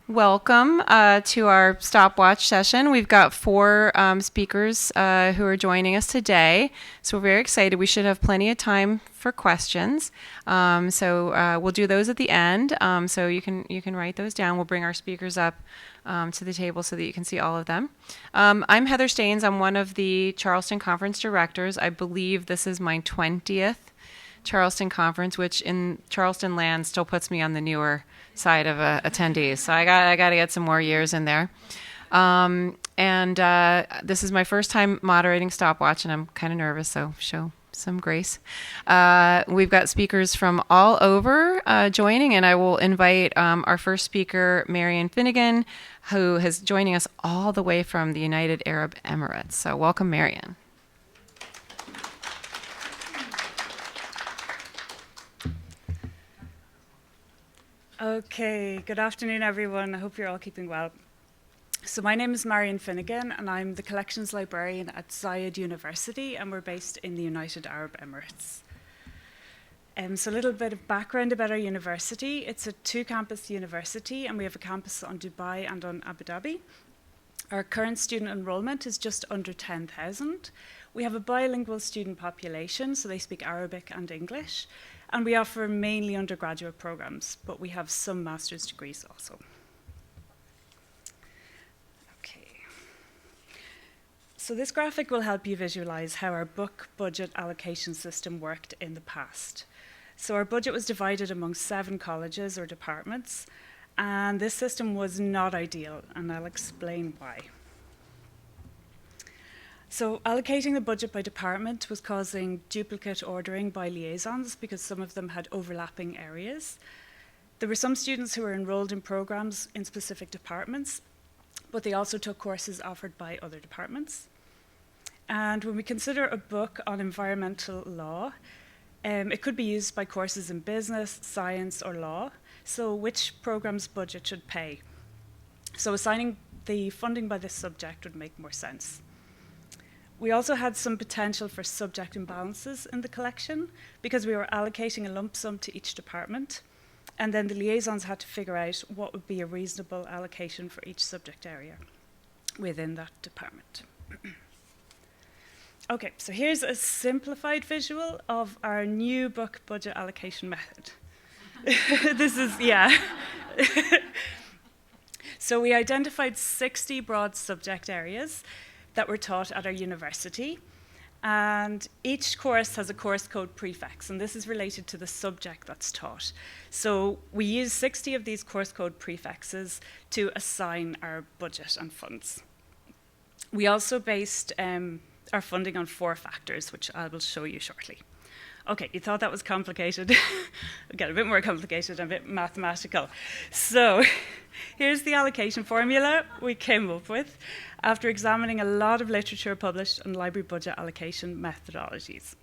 Welcome to our Stopwatch session. We've got four speakers who are joining us today, so we're very excited. We should have plenty of time for questions. So we'll do those at the end. So you can write those down. We'll bring our speakers up to the table so that you can see all of them. I'm Heather Staines. I'm one of the Charleston Conference directors. I believe this is my 20th Charleston Conference, which in Charleston land still puts me on the newer side of attendees. So I got to get some more years in there. And this is my first time moderating Stopwatch, and I'm kind of nervous, so show some grace. We've got speakers from all over joining, and I will invite our first speaker, Marion Finnegan, who is joining us all the way from the United Arab Emirates. So welcome, Marion. Okay, good afternoon, everyone. I hope you're all keeping well. So my name is Marion Finnegan, and I'm the Collections Librarian at Zayed University, and we're based in the United Arab Emirates. So a little bit of background about our university. It's a two-campus university, and we have a campus on Dubai and on Abu Dhabi. Our current student enrollment is just under 10,000. We have a bilingual student population, so they speak Arabic and English. And we offer mainly undergraduate programs, but we have some master's degrees also. Okay. So this graphic will help you visualize how our book budget allocation system worked in the past. So our budget was divided among 7 colleges or departments, and this system was not ideal, and I'll explain why. So allocating the budget by department was causing duplicate ordering by liaisons because some of them had overlapping areas. There were some students who were enrolled in programs in specific departments, but they also took courses offered by other departments. And when we consider a book on environmental law, it could be used by courses in business, science, or law. So which program's budget should pay? So assigning the funding by this subject would make more sense. We also had some potential for subject imbalances in the collection because we were allocating a lump sum to each department, and then the liaisons had to figure out what would be a reasonable allocation for each subject area within that department. Okay, so here's a simplified visual of our new book budget allocation method. This is, yeah. So we identified 60 broad subject areas that were taught at our university, and each course has a course code prefix, and this is related to the subject that's taught. So we use 60 of these course code prefixes to assign our budget and funds. We also based our funding on 4 factors, which I will show you shortly. Okay, you thought that was complicated. It'll get a bit more complicated and a bit mathematical. So here's the allocation formula we came up with after examining a lot of literature published on library budget allocation methodologies.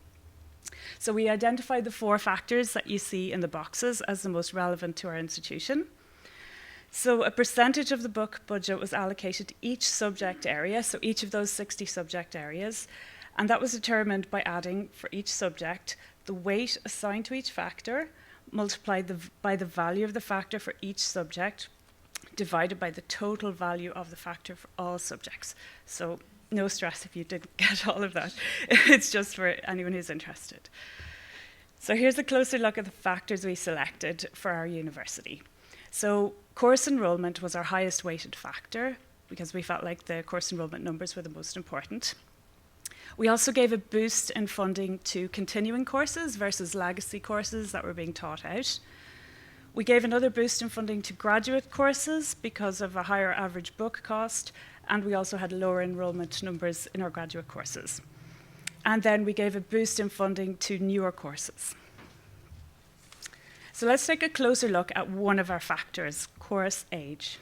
So we identified the 4 factors that you see in the boxes as the most relevant to our institution. So a percentage of the book budget was allocated to each subject area, so each of those 60 subject areas, and that was determined by adding, for each subject, the weight assigned to each factor, multiplied by the value of the factor for each subject, divided by the total value of the factor for all subjects. So no stress if you didn't get all of that. It's just for anyone who's interested. So here's a closer look at the factors we selected for our university. So course enrollment was our highest weighted factor because we felt like the course enrollment numbers were the most important. We also gave a boost in funding to continuing courses versus legacy courses that were being taught out. We gave another boost in funding to graduate courses because of a higher average book cost, and we also had lower enrollment numbers in our graduate courses. And then we gave a boost in funding to newer courses. So let's take a closer look at one of our factors, course age.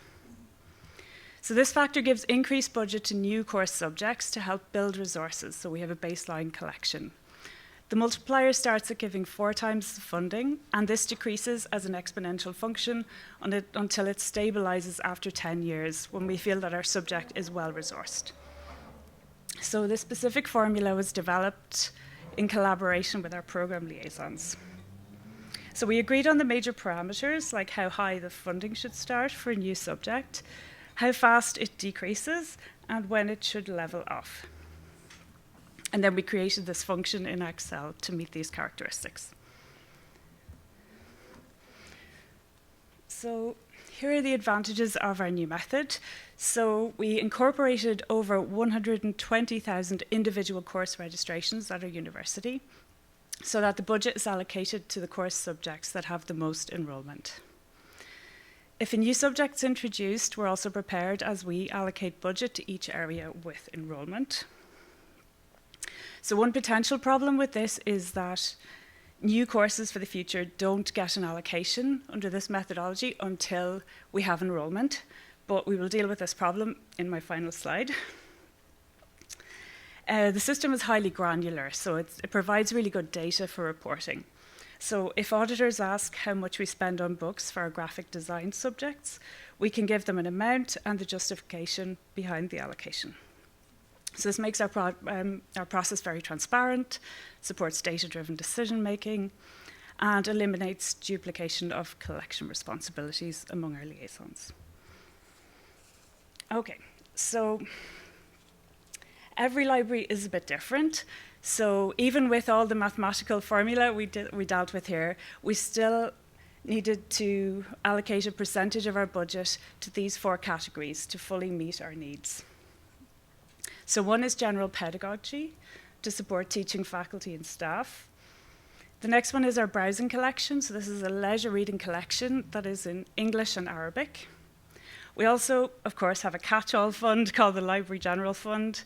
So this factor gives increased budget to new course subjects to help build resources, so we have a baseline collection. The multiplier starts at giving 4 times the funding, and this decreases as an exponential function until it stabilizes after 10 years when we feel that our subject is well-resourced. So this specific formula was developed in collaboration with our program liaisons. So we agreed on the major parameters, like how high the funding should start for a new subject, how fast it decreases, and when it should level off. And then we created this function in Excel to meet these characteristics. So here are the advantages of our new method. So we incorporated over 120,000 individual course registrations at our university, so that the budget is allocated to the course subjects that have the most enrolment. If a new subject is introduced, we're also prepared as we allocate budget to each area with enrolment. So one potential problem with this is that new courses for the future don't get an allocation under this methodology until we have enrolment, but we will deal with this problem in my final slide. The system is highly granular, so it provides really good data for reporting. So if auditors ask how much we spend on books for our graphic design subjects, we can give them an amount and the justification behind the allocation. So this makes our process very transparent, supports data-driven decision-making, and eliminates duplication of collection responsibilities among our liaisons. Okay, so every library is a bit different. So even with all the mathematical formula we dealt with here, we still needed to allocate a percentage of our budget to these 4 categories to fully meet our needs. So one is general pedagogy to support teaching faculty and staff. The next one is our browsing collection. So this is a leisure reading collection that is in English and Arabic. We also, of course, have a catch-all fund called the Library General Fund.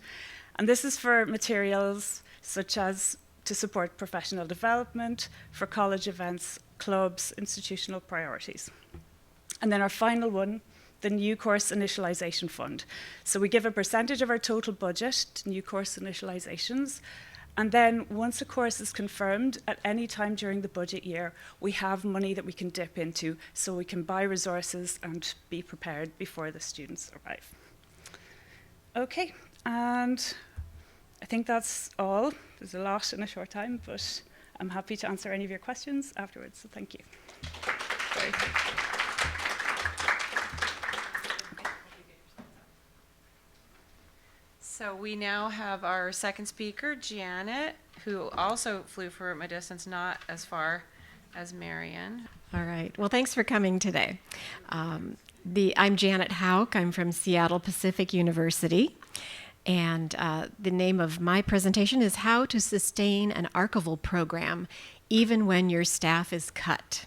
And this is for materials such as to support professional development, for college events, clubs, institutional priorities. And then our final one, the New Course Initialization Fund. So we give a percentage of our total budget to new course initializations. And then once a course is confirmed at any time during the budget year, we have money that we can dip into so we can buy resources and be prepared before the students arrive. Okay, and I think that's all. There's a lot in a short time, but I'm happy to answer any of your questions afterwards, so thank you. Sorry. So we now have our second speaker, Janet, who also flew for my distance, not as far as Marion. All right. Well, thanks for coming today. I'm Janet Hauk. I'm from Seattle Pacific University. And the name of my presentation is How to Sustain an Archival Program Even When Your Staff is Cut.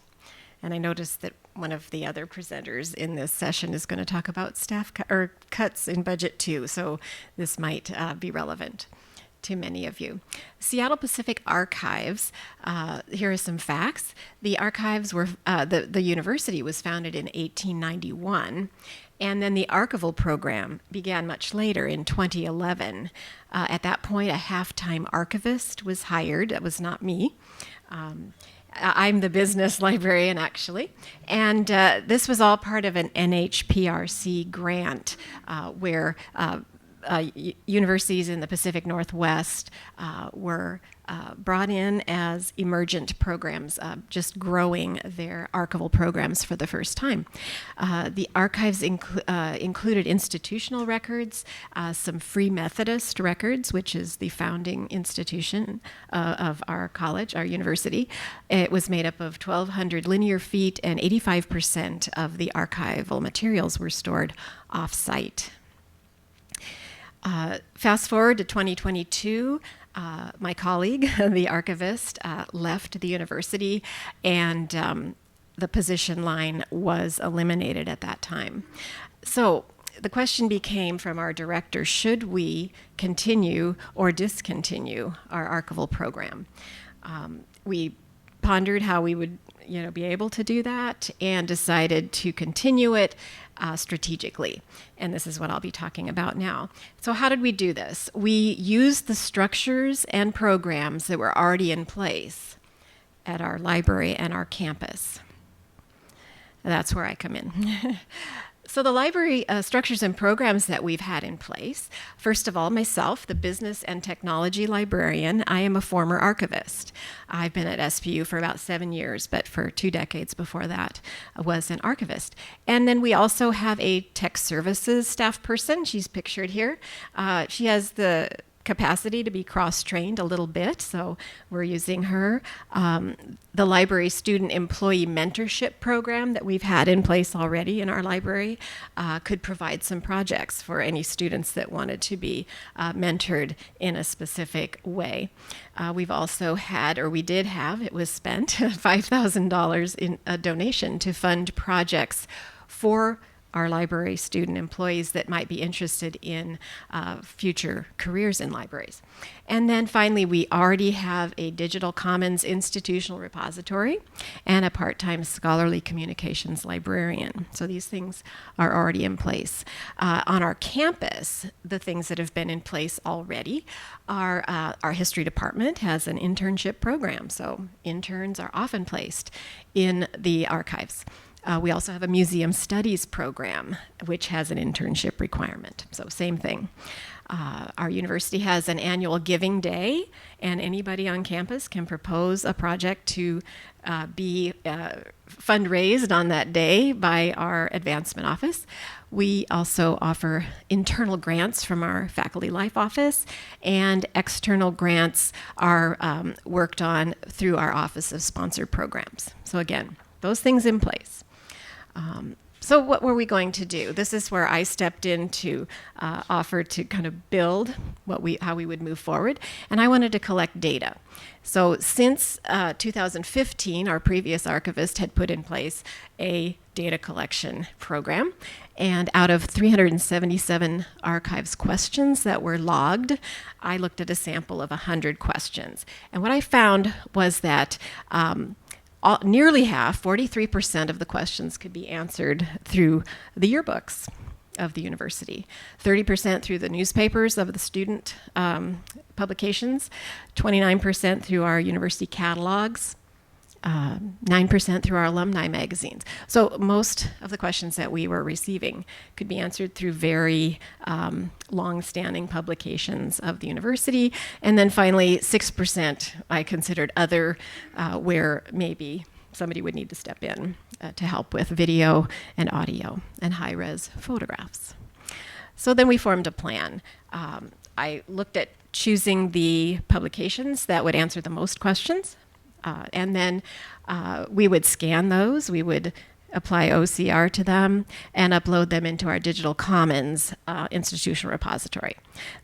And I noticed that one of the other presenters in this session is going to talk about staff cuts in budget too, so this might be relevant to many of you. Seattle Pacific Archives, here are some facts. The archives were, the university was founded in 1891, and then the archival program began much later in 2011. At that point, a half-time archivist was hired. That was not me. I'm the business librarian, actually. And this was all part of an NHPRC grant where universities in the Pacific Northwest were brought in as emergent programs, just growing their archival programs for the first time. The archives included institutional records, some Free Methodist records, which is the founding institution of our college, our university. It was made up of 1,200 linear feet, and 85% of the archival materials were stored off-site. Fast forward to 2022, my colleague, the archivist, left the university, and the position line was eliminated at that time. So the question became from our director, should we continue or discontinue our archival program? We pondered how we would be able to do that and decided to continue it strategically. And this is what I'll be talking about now. So how did we do this? We used the structures and programs that were already in place at our library and our campus. That's where I come in. So the library structures and programs that we've had in place, first of all, myself, the business and technology librarian, I am a former archivist. I've been at SPU for about 7 years, but for 2 decades before that, I was an archivist. And then we also have a tech services staff person. She's pictured here. She has the capacity to be cross-trained a little bit, so we're using her. The library student employee mentorship program that we've had in place already in our library could provide some projects for any students that wanted to be mentored in a specific way. We've also had, or we did have, it was spent, $5,000 in a donation to fund projects for our library student employees that might be interested in future careers in libraries. And then finally, we already have a digital commons institutional repository and a part-time scholarly communications librarian. So these things are already in place. On our campus, the things that have been in place already are our history department has an internship program. So interns are often placed in the archives. We also have a museum studies program, which has an internship requirement. So same thing. Our university has an annual giving day, and anybody on campus can propose a project to be fundraised on that day by our advancement office. We also offer internal grants from our faculty life office, and external grants are worked on through our Office of Sponsored Programs. So again, those things in place. So what were we going to do? This is where I stepped in to offer to kind of build how we would move forward, and I wanted to collect data. So since 2015, our previous archivist had put in place a data collection program, and out of 377 archives questions that were logged, I looked at a sample of 100 questions. And what I found was that nearly half, 43% of the questions could be answered through the yearbooks of the university, 30% through the newspapers of the student publications, 29% through our university catalogs, 9% through our alumni magazines. So most of the questions that we were receiving could be answered through very long-standing publications of the university. And then finally, 6% I considered other, where maybe somebody would need to step in to help with video and audio and high-res photographs. So then we formed a plan. I looked at choosing the publications that would answer the most questions. And then we would scan those, we would apply OCR to them, and upload them into our digital commons institutional repository.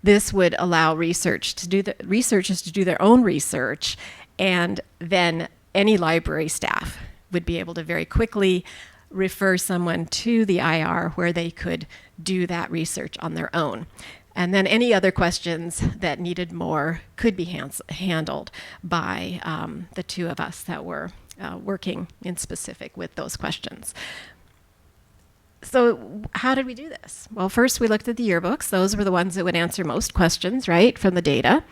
This would allow researchers to do their own research, and then any library staff would be able to very quickly refer someone to the IR where they could do that research on their own. And then any other questions that needed more could be handled by the two of us that were working in specific with those questions. So how did we do this? Well, first we looked at the yearbooks. Those were the ones that would answer most questions, right, from the data.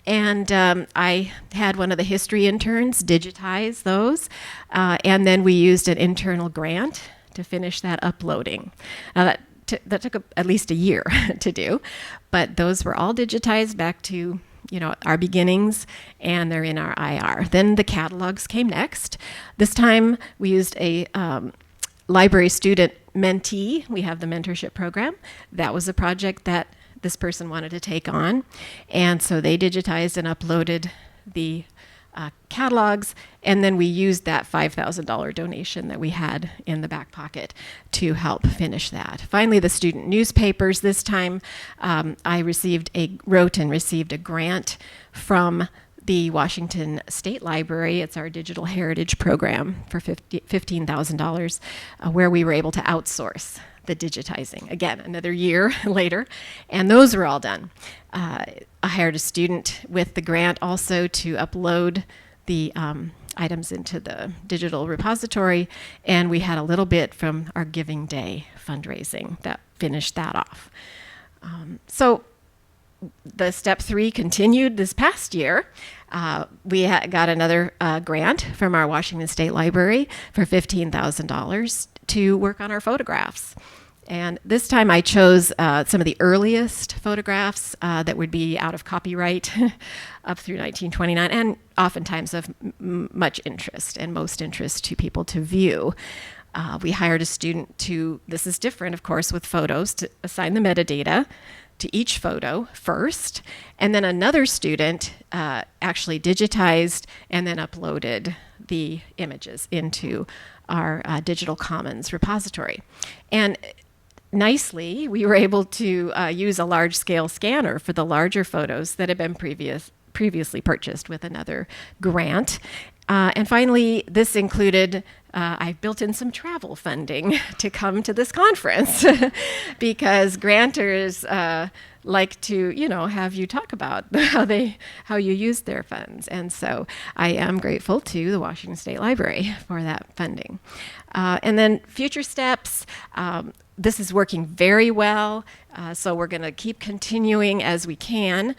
And I had one of the history interns digitize those. And then we used an internal grant to finish that uploading. Now that took at least a year to do, but those were all digitized back to our beginnings, and they're in our IR. Then the catalogs came next. This time we used a library student mentee. We have the mentorship program. That was a project that this person wanted to take on, and so they digitized and uploaded the catalogs, and then we used that $5,000 donation that we had in the back pocket to help finish that. Finally, the student newspapers. This time, I wrote and received a grant from the Washington State Library. It's our digital heritage program for $15,000, where we were able to outsource the digitizing. Again, another year later, and those were all done. I hired a student with the grant also to upload the items into the digital repository, and we had a little bit from our Giving Day fundraising that finished that off. So the step 3 continued this past year. We got another grant from our Washington State Library for $15,000 to work on our photographs. And this time I chose some of the earliest photographs that would be out of copyright up through 1929, and oftentimes of much interest and most interest to people to view. We hired a student to, this is different, of course, with photos, to assign the metadata to each photo first, and then another student actually digitized and then uploaded the images into our Digital Commons repository. And nicely, we were able to use a large-scale scanner for the larger photos that had been previously purchased with another grant. And finally, this included, I built in some travel funding to come to this conference because grantors like to, have you talk about how you use their funds. And so I am grateful to the Washington State Library for that funding. And then future steps, this is working very well, so we're going to keep continuing as we can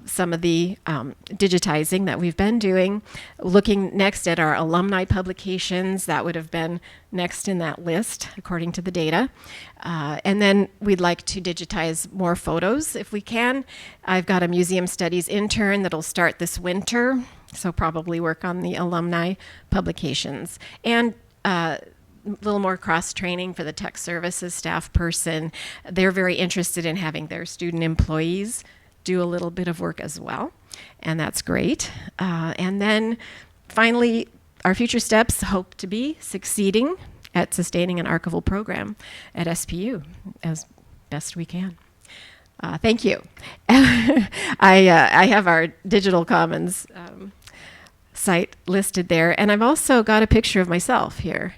some of the digitizing that we've been doing. Looking next at our alumni publications, that would have been next in that list according to the data. And then we'd like to digitize more photos if we can. I've got a museum studies intern that'll start this winter, so probably work on the alumni publications. And a little more cross-training for the tech services staff person. They're very interested in having their student employees do a little bit of work as well, and that's great. And then finally, our future steps hope to be succeeding at sustaining an archival program at SPU as best we can. Thank you. I have our Digital Commons site listed there, and I've also got a picture of myself here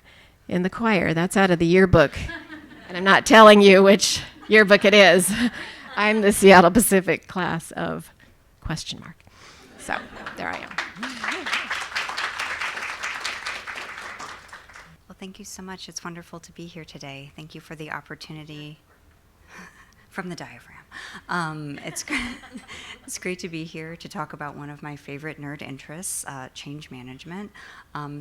in the choir. That's out of the yearbook. And I'm not telling you which yearbook it is. I'm the Seattle Pacific class of ? So there I am. Well, thank you so much. It's wonderful to be here today. Thank you for the opportunity from the diaphragm. It's great to be here to talk about one of my favorite nerd interests, change management.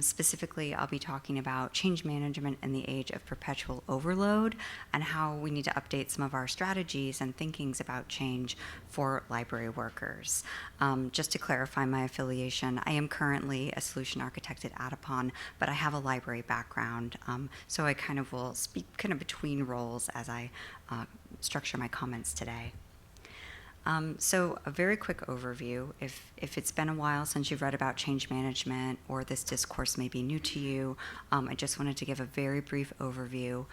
Specifically, I'll be talking about change management in the age of perpetual overload and how we need to update some of our strategies and thinkings about change for library workers. Just to clarify my affiliation, I am currently a solution architect at Adapon, but I have a library background, so I kind of will speak kind of between roles as I structure my comments today. So a very quick overview. If it's been a while since you've read about change management or this discourse may be new to you, I just wanted to give a very brief overview.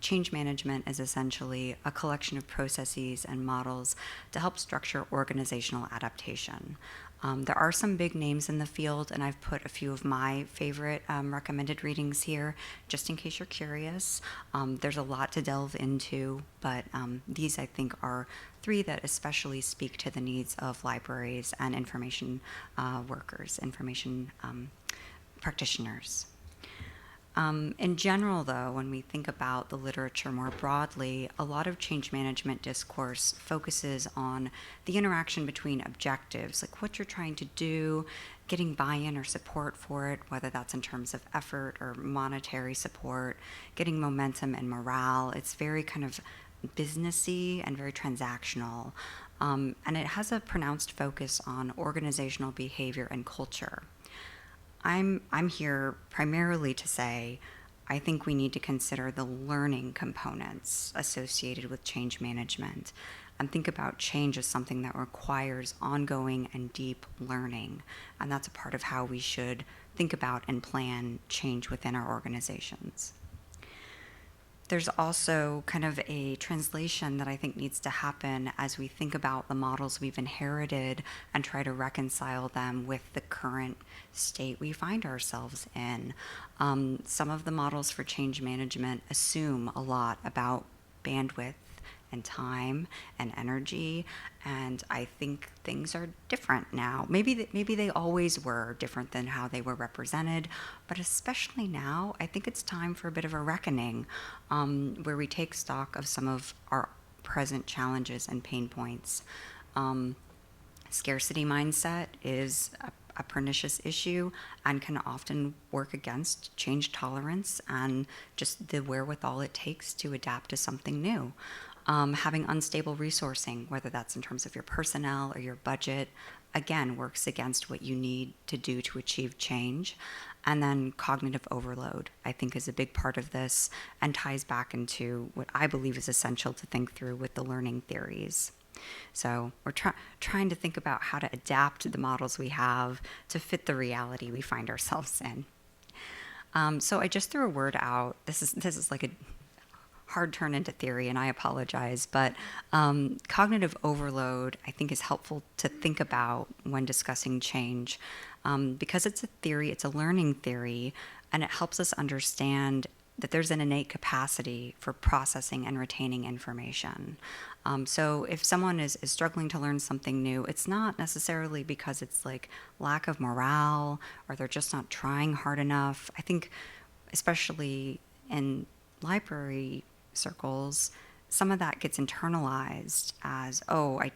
Change management is essentially a collection of processes and models to help structure organizational adaptation. There are some big names in the field, and I've put a few of my favorite recommended readings here, just in case you're curious. There's a lot to delve into, but these, I think, are three that especially speak to the needs of libraries and information workers, information practitioners. In general, though, when we think about the literature more broadly, a lot of change management discourse focuses on the interaction between objectives, like what you're trying to do, getting buy-in or support for it, whether that's in terms of effort or monetary support, getting momentum and morale. It's very kind of businessy and very transactional. And it has a pronounced focus on organizational behavior and culture. I'm here primarily to say I think we need to consider the learning components associated with change management and think about change as something that requires ongoing and deep learning. And that's a part of how we should think about and plan change within our organizations. There's also kind of a translation that I think needs to happen as we think about the models we've inherited and try to reconcile them with the current state we find ourselves in. Some of the models for change management assume a lot about bandwidth and time and energy, and I think things are different now. Maybe they always were different than how they were represented, but especially now, I think it's time for a bit of a reckoning where we take stock of some of our present challenges and pain points. Scarcity mindset is a pernicious issue and can often work against change tolerance and just the wherewithal it takes to adapt to something new. Having unstable resourcing, whether that's in terms of your personnel or your budget, again, works against what you need to do to achieve change. And then cognitive overload, I think, is a big part of this and ties back into what I believe is essential to think through with the learning theories. So we're trying to think about how to adapt the models we have to fit the reality we find ourselves in. So I just threw a word out. This is like a hard turn into theory, and I apologize, but cognitive overload, I think, is helpful to think about when discussing change, because it's a theory, it's a learning theory, and it helps us understand that there's an innate capacity for processing and retaining information. So if someone is struggling to learn something new, it's not necessarily because it's like lack of morale or they're just not trying hard enough. I think especially in library circles, some of that gets internalized as, I'm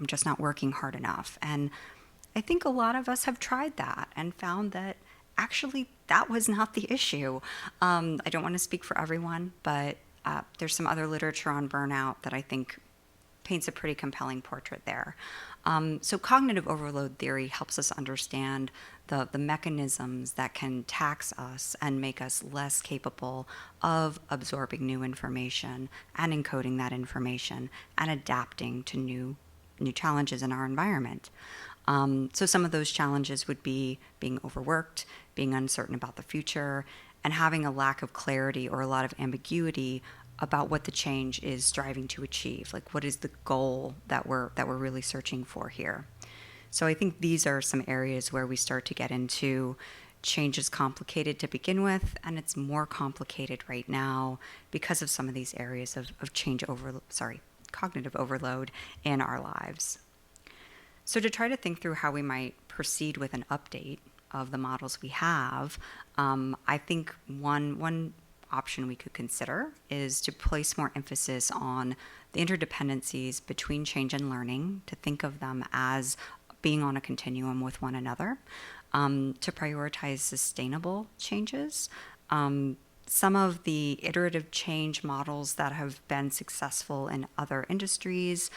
just not working hard enough. And I think a lot of us have tried that and found that actually that was not the issue. I don't want to speak for everyone, but there's some other literature on burnout that I think paints a pretty compelling portrait there. So cognitive overload theory helps us understand the mechanisms that can tax us and make us less capable of absorbing new information and encoding that information and adapting to new challenges in our environment. So some of those challenges would be being overworked, being uncertain about the future, and having a lack of clarity or a lot of ambiguity about what the change is striving to achieve. Like, what is the goal that we're really searching for here? So I think these are some areas where we start to get into change is complicated to begin with, and it's more complicated right now because of some of these areas of cognitive overload in our lives. So to try to think through how we might proceed with an update of the models we have, I think one option we could consider is to place more emphasis on the interdependencies between change and learning, to think of them as being on a continuum with one another, to prioritize sustainable changes. Some of the iterative change models that have been successful in other industries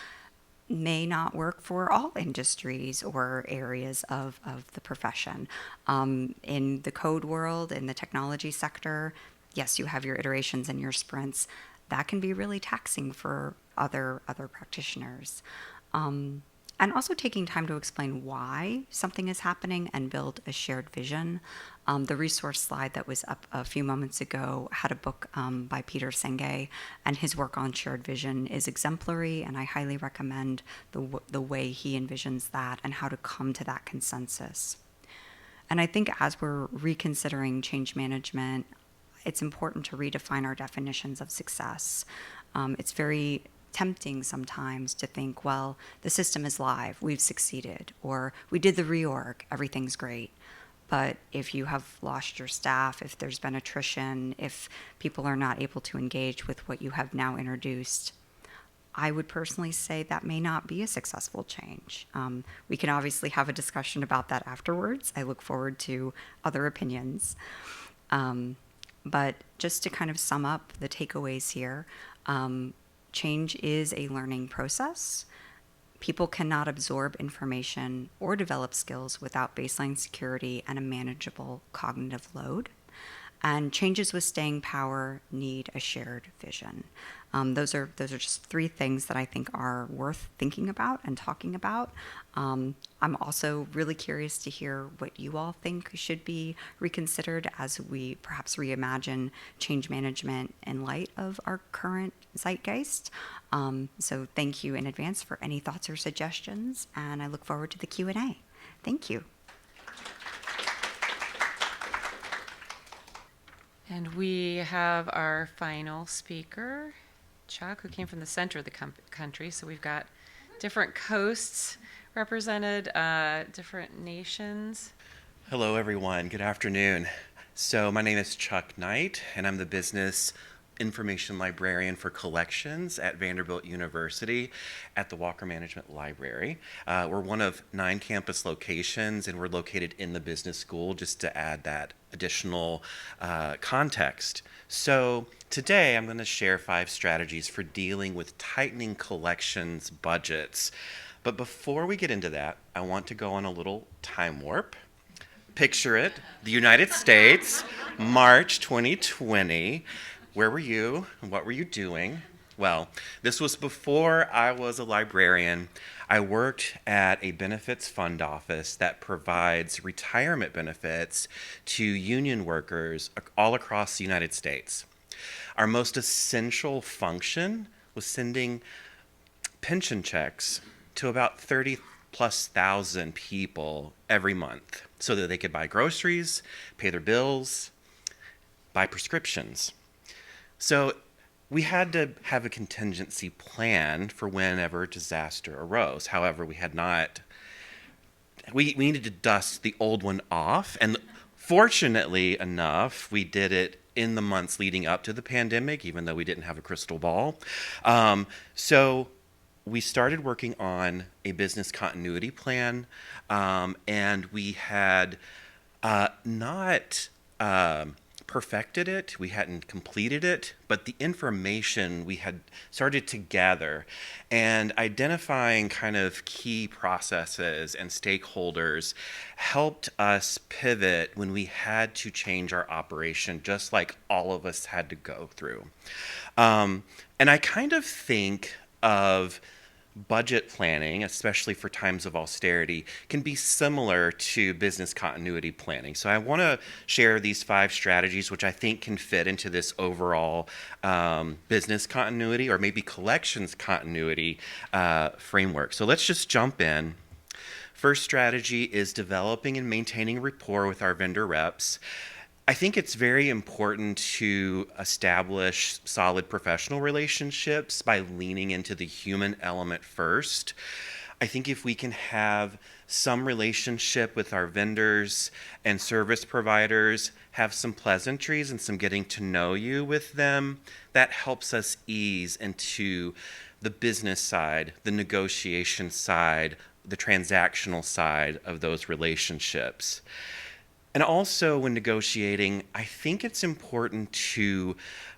may not work for all industries or areas of the profession. In the code world, in the technology sector, yes, you have your iterations and your sprints. That can be really taxing for other practitioners. And also taking time to explain why something is happening and build a shared vision. The resource slide that was up a few moments ago had a book by Peter Senge, and his work on shared vision is exemplary, and I highly recommend the way he envisions that and how to come to that consensus. And I think as we're reconsidering change management, it's important to redefine our definitions of success. It's very tempting sometimes to think, well, the system is live, we've succeeded, or we did the reorg, everything's great. But if you have lost your staff, if there's been attrition, if people are not able to engage with what you have now introduced, I would personally say that may not be a successful change. We can obviously have a discussion about that afterwards. I look forward to other opinions. But just to kind of sum up the takeaways here, change is a learning process. People cannot absorb information or develop skills without baseline security and a manageable cognitive load. And changes with staying power need a shared vision. Those are just three things that I think are worth thinking about and talking about. I'm also really curious to hear what you all think should be reconsidered as we perhaps reimagine change management in light of our current zeitgeist. So thank you in advance for any thoughts or suggestions, and I look forward to the Q&A. Thank you. And we have our final speaker, Chuck, who came from the center of the country. So we've got different coasts represented, different nations. Hello, everyone. Good afternoon. So my name is Chuck Knight, and I'm the business information librarian for collections at Vanderbilt University at the Walker Management Library. We're one of 9 campus locations, and we're located in the business school, just to add that additional context. So today I'm going to share 5 strategies for dealing with tightening collections budgets. But before we get into that, I want to go on a little time warp. Picture it, the United States, March 2020. Where were you? What were you doing? Well, this was before I was a librarian. I worked at a benefits fund office that provides retirement benefits to union workers all across the United States. Our most essential function was sending pension checks to about 30+ thousand people every month so that they could buy groceries, pay their bills, buy prescriptions. So we had to have a contingency plan for whenever disaster arose. However, we needed to dust the old one off. And fortunately enough, we did it in the months leading up to the pandemic, even though we didn't have a crystal ball. So we started working on a business continuity plan, and we had not perfected it. We hadn't completed it, but the information we had started to gather and identifying kind of key processes and stakeholders helped us pivot when we had to change our operation, just like all of us had to go through. And I kind of think of budget planning, especially for times of austerity, can be similar to business continuity planning. So I want to share these 5 strategies, which I think can fit into this overall business continuity or maybe collections continuity framework. So let's just jump in. First strategy is developing and maintaining rapport with our vendor reps. I think it's very important to establish solid professional relationships by leaning into the human element first. I think if we can have some relationship with our vendors and service providers, have some pleasantries and some getting to know you with them, that helps us ease into the business side, the negotiation side, the transactional side of those relationships. And also when negotiating, I think it's important to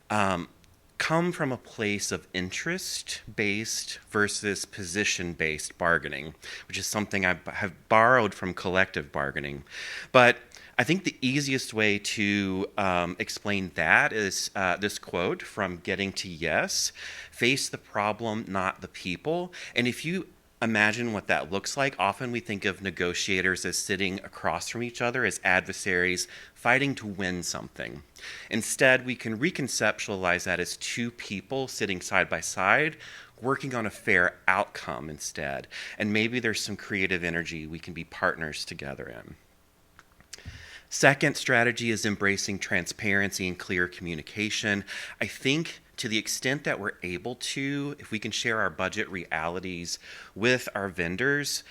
come from a place of interest-based versus position-based bargaining, which is something I have borrowed from collective bargaining. But I think the easiest way to explain that is this quote from Getting to Yes: "Face the problem, not the people." And if you imagine what that looks like, often we think of negotiators as sitting across from each other as adversaries fighting to win something. Instead, we can reconceptualize that as 2 people sitting side by side working on a fair outcome instead. And maybe there's some creative energy we can be partners together in. Second strategy is embracing transparency and clear communication. I think to the extent that we're able to, if we can share our budget realities with our vendors,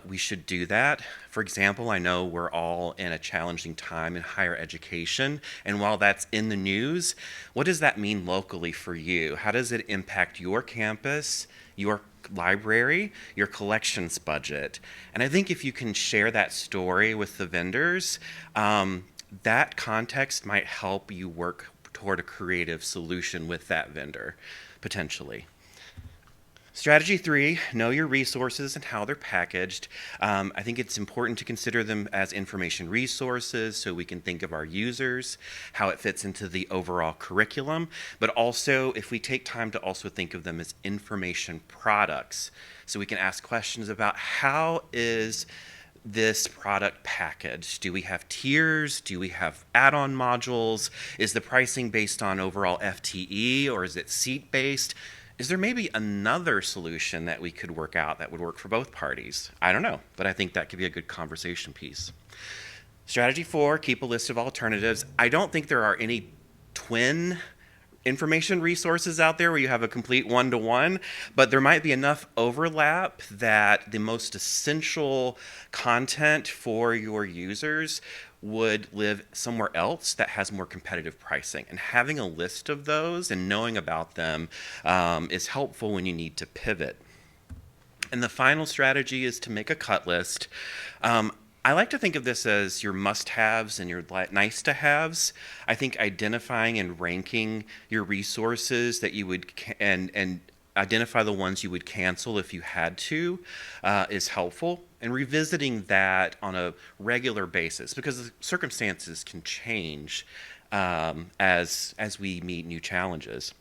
we should do that. For example, I know we're all in a challenging time in higher education, and while that's in the news, what does that mean locally for you? How does it impact your campus, your library, your collections budget? And I think if you can share that story with the vendors, that context might help you work toward a creative solution with that vendor, potentially. Strategy 3, know your resources and how they're packaged. I think it's important to consider them as information resources so we can think of our users, how it fits into the overall curriculum, but also if we take time to also think of them as information products, so we can ask questions about how is this product package? Do we have tiers? Do we have add-on modules? Is the pricing based on overall FTE or is it seat-based? Is there maybe another solution that we could work out that would work for both parties? I don't know, but I think that could be a good conversation piece. Strategy 4, keep a list of alternatives. I don't think there are any twin information resources out there where you have a complete one-to-one, but there might be enough overlap that the most essential content for your users would live somewhere else that has more competitive pricing. And having a list of those and knowing about them is helpful when you need to pivot. And the final strategy is to make a cut list. I like to think of this as your must-haves and your nice-to-haves. I think identifying and ranking your resources that you would and identify the ones you would cancel if you had to is helpful, and revisiting that on a regular basis because the circumstances can change as we meet new challenges.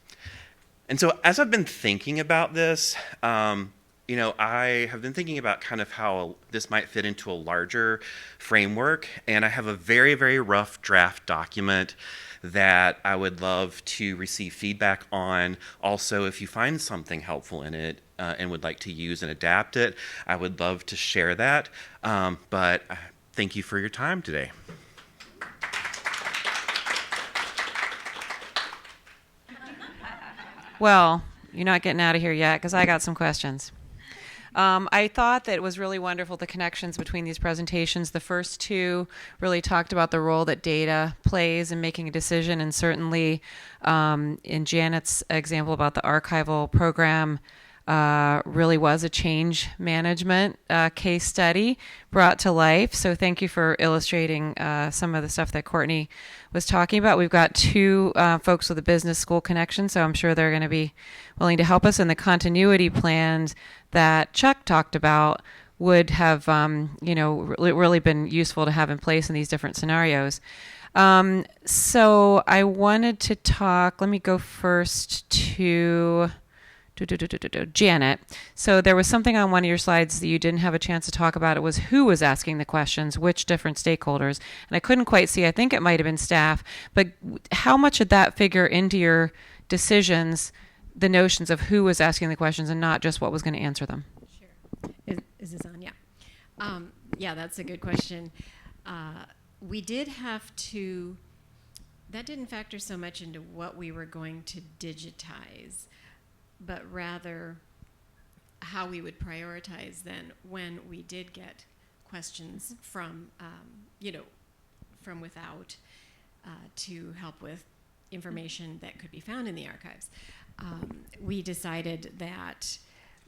And so as I've been thinking about this, I have been thinking about kind of how this might fit into a larger framework, and I have a very, very rough draft document that I would love to receive feedback on. Also, if you find something helpful in it and would like to use and adapt it, I would love to share that. But thank you for your time today. Well, you're not getting out of here yet because I got some questions. I thought that it was really wonderful, the connections between these presentations. The first two really talked about the role that data plays in making a decision, and certainly in Janet's example about the archival program, really was a change management case study brought to life. So thank you for illustrating some of the stuff that Courtney was talking about. We've got two folks with a business school connection, so I'm sure they're going to be willing to help us. And the continuity plans that Chuck talked about would have, really been useful to have in place in these different scenarios. So I wanted to talk, let me go first to Janet. So there was something on one of your slides that you didn't have a chance to talk about. It was who was asking the questions, which different stakeholders. And I couldn't quite see, I think it might have been staff, but how much did that figure into your decisions, the notions of who was asking the questions and not just what was going to answer them? Sure. Is this on? Yeah. Yeah, that's a good question. We did have to, that didn't factor so much into what we were going to digitize, but rather how we would prioritize then when we did get questions from, from without to help with information that could be found in the archives. We decided that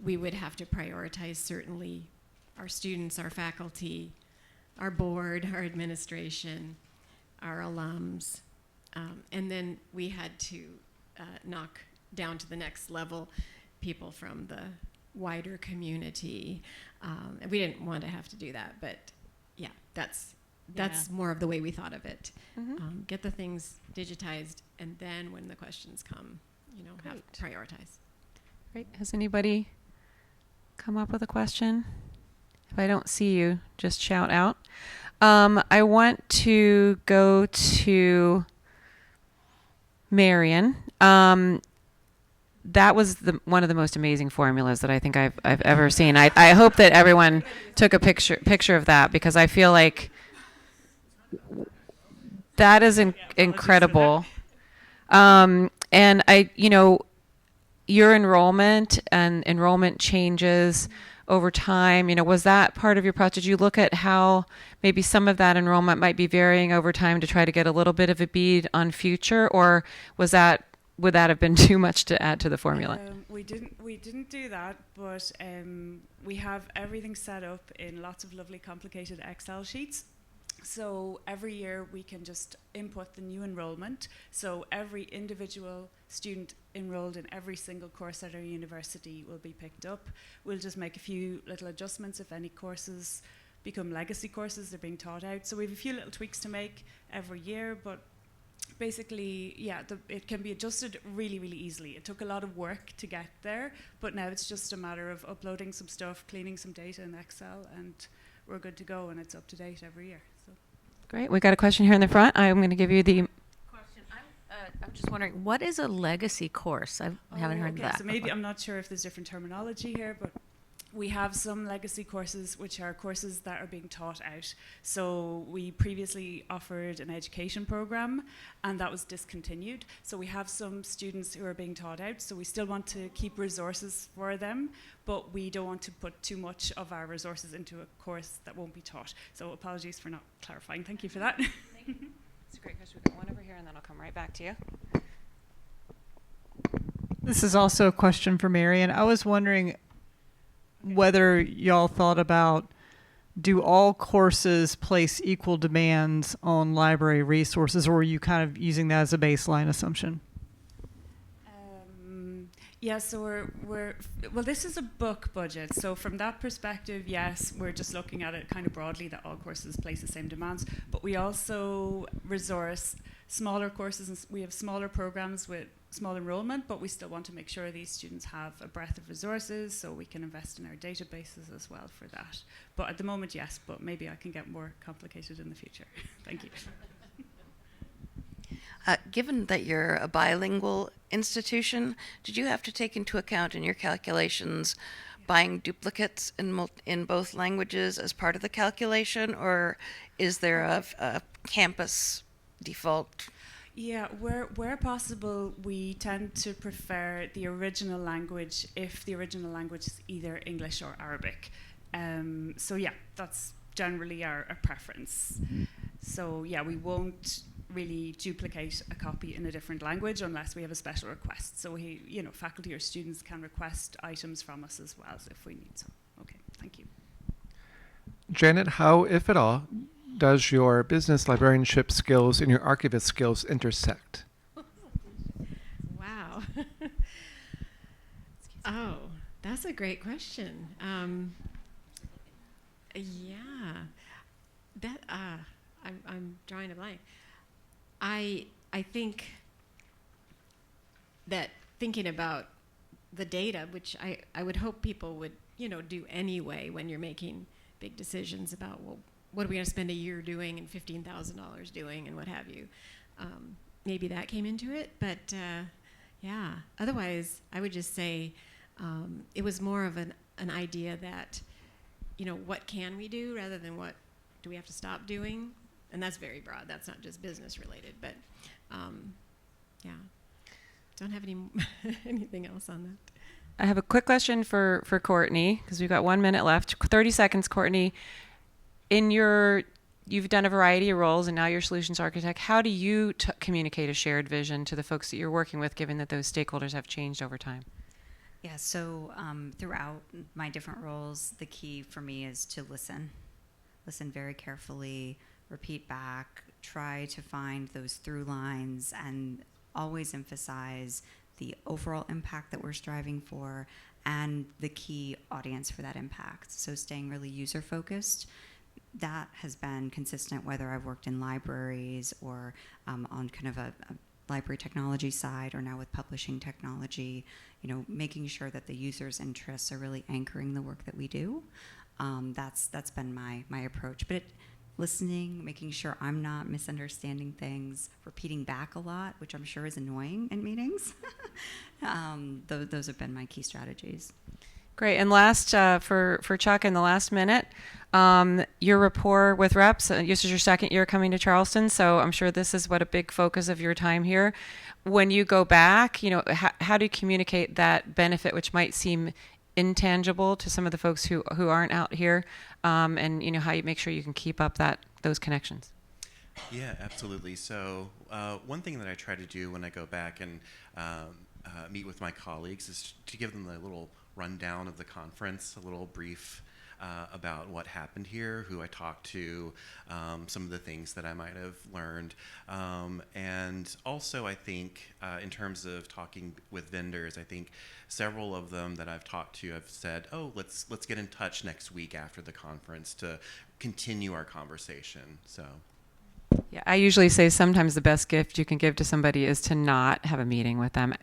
we would have to prioritize certainly our students, our faculty, our board, our administration, our alums, and then we had to knock down to the next level people from the wider community. We didn't want to have to do that, but yeah, that's more of the way we thought of it. Mm-hmm. Get the things digitized, and then when the questions come, have to prioritize. Great. Has anybody come up with a question? If I don't see you, just shout out. I want to go to Marion. That was one of the most amazing formulas that I think I've ever seen. I hope that everyone took a picture of that, because I feel like that is incredible. And your enrollment and enrollment changes over time, was that part of your process? Did you look at how maybe some of that enrollment might be varying over time to try to get a little bit of a bead on future, or would that have been too much to add to the formula? We didn't do that, but we have everything set up in lots of lovely complicated Excel sheets. So every year we can just input the new enrollment. So every individual student enrolled in every single course at our university will be picked up. We'll just make a few little adjustments if any courses become legacy courses, they're being taught out. So we have a few little tweaks to make every year, but basically, it can be adjusted really, really easily. It took a lot of work to get there, but now it's just a matter of uploading some stuff, cleaning some data in Excel, and we're good to go, and it's up to date every year. So. Great. We got a question here in the front. I'm going to give you the question. I'm just wondering, what is a legacy course? I haven't heard that. So maybe I'm not sure if there's different terminology here, but We have some legacy courses, which are courses that are being taught out. So we previously offered an education program, and that was discontinued. So we have some students who are being taught out, so we still want to keep resources for them, but we don't want to put too much of our resources into a course that won't be taught. So apologies for not clarifying. Thank you for that. Thank you. It's a great question. We've got one over here, and then I'll come right back to you. This is also a question for Marion. I was wondering whether y'all thought about, do all courses place equal demands on library resources, or are you kind of using that as a baseline assumption? Yeah, so well, this is a book budget. So from that perspective, yes, we're just looking at it kind of broadly that all courses place the same demands. But we also resource smaller courses, and we have smaller programs with small enrollment, but we still want to make sure these students have a breadth of resources so we can invest in our databases as well for that. But at the moment, yes, but maybe I can get more complicated in the future. Thank you. Given that you're a bilingual institution, did you have to take into account in your calculations buying duplicates in both languages as part of the calculation, or is there a campus default? Yeah, where possible, we tend to prefer the original language if the original language is either English or Arabic. So yeah, that's generally our preference. So yeah, we won't really duplicate a copy in a different language unless we have a special request. So faculty or students can request items from us as well if we need some. Okay, thank you. Janet, how, if at all, does your business librarianship skills and your archivist skills intersect? Wow. Oh, that's a great question. Yeah, that I'm drawing a blank. I think that thinking about the data, which I would hope people would do anyway when you're making big decisions about, well, what are we going to spend a year doing and $15,000 doing and what have you. Maybe that came into it, but yeah. Otherwise, I would just say it was more of an idea that, what can we do rather than what do we have to stop doing? And that's very broad. That's not just business related, but yeah. Don't have anything else on that. I have a quick question for Courtney, because we've got 1 minute left. 30 seconds, Courtney. You've done a variety of roles, and now you're solutions architect. How do you communicate a shared vision to the folks that you're working with, given that those stakeholders have changed over time? Yeah, so throughout my different roles, the key for me is to listen very carefully, repeat back, try to find those through lines, and always emphasize the overall impact that we're striving for and the key audience for that impact. So staying really user-focused, that has been consistent whether I've worked in libraries or on kind of a library technology side, or now with publishing technology, making sure that the user's interests are really anchoring the work that we do. That's been my approach. But listening, making sure I'm not misunderstanding things, repeating back a lot, which I'm sure is annoying in meetings. Those have been my key strategies. Great. And last, for Chuck, in the last minute, your rapport with reps. This is your second year coming to Charleston, so I'm sure this is a big focus of your time here. When you go back, how do you communicate that benefit, which might seem intangible to some of the folks who aren't out here, and how you make sure you can keep up those connections? Yeah, absolutely. So one thing that I try to do when I go back and meet with my colleagues is to give them a little rundown of the conference, a little brief about what happened here, who I talked to, some of the things that I might have learned. And also, I think, in terms of talking with vendors, I think several of them that I've talked to have said, oh, let's get in touch next week after the conference to continue our conversation. So. Yeah, I usually say sometimes the best gift you can give to somebody is to not have a meeting with them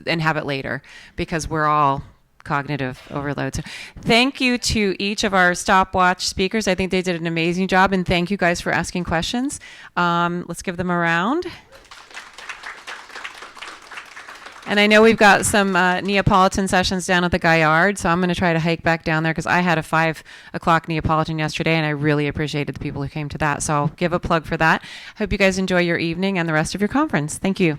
and have it later, because we're all cognitive overload. So thank you to each of our Stopwatch speakers. I think they did an amazing job, and thank you guys for asking questions. Let's give them a round. And I know we've got some Neapolitan sessions down at the Gaillard, so I'm going to try to hike back down there because I had a 5 o'clock Neapolitan yesterday, and I really appreciated the people who came to that. So I'll give a plug for that. Hope you guys enjoy your evening and the rest of your conference. Thank you.